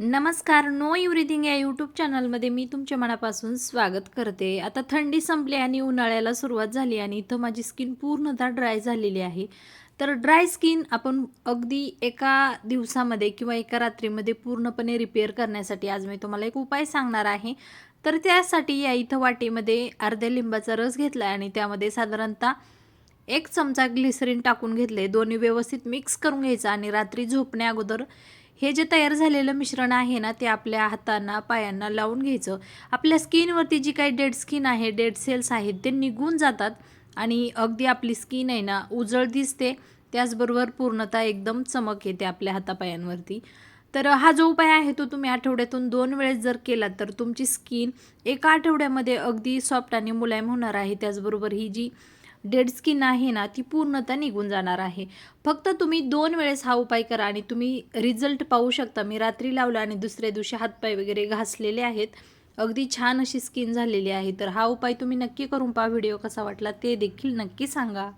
नमस्कार. Know everything या YouTube चॅनलमध्ये मी तुमच्या मनापासून स्वागत करते. आता थंडी संपली आणि उन्हाळ्याला सुरुवात झाली आणि इथं माझी स्किन पूर्णतः ड्राय झालेली आहे. तर ड्राय स्किन आपण अगदी एका दिवसामध्ये किंवा एका रात्रीमध्ये पूर्णपणे रिपेअर करण्यासाठी आज मी तुम्हाला एक उपाय सांगणार आहे. तर त्यासाठी या इथं वाटीमध्ये अर्ध्या लिंबाचा रस घेतला आणि त्यामध्ये साधारणतः 1 चमचा ग्लिसरीन टाकून घेतले. दोन्ही व्यवस्थित मिक्स करून घ्यायचं आणि रात्री झोपण्या अगोदर हे जे तयार झालेलं मिश्रण आहे ना, ते आपल्या हातांना, पायांना लावून घ्यायचं. आपल्या स्किनवरती जी काही डेड स्किन आहे, डेड सेल्स आहेत, ते निघून जातात आणि अगदी आपली स्किन आहे ना, उजळ दिसते. त्याचबरोबर पूर्णतः एकदम चमक येते आपल्या हातापायांवरती. तर हा जो उपाय आहे तो तुम्ही आठवड्यातून 2 वेळेस जर केलात, तर तुमची स्किन एका आठवड्यामध्ये अगदी सॉफ्ट आणि मुलायम होणार आहे. त्याचबरोबर ही जी डेड स्किन आहे ना, ती पूर्णतः निघून जाणार आहे. फक्त तुम्ही 2 वेळेस हा उपाय करा आणि तुम्ही रिझल्ट पाहू शकता. मी रात्री लावला आणि दुसऱ्या दिवशी हातपाय वगैरे घासलेले आहेत. अगदी छान अशी स्किन झालेली आहे. तर हा उपाय तुम्ही नक्की करून पहा. व्हिडिओ कसा वाटला ते देखील नक्की सांगा.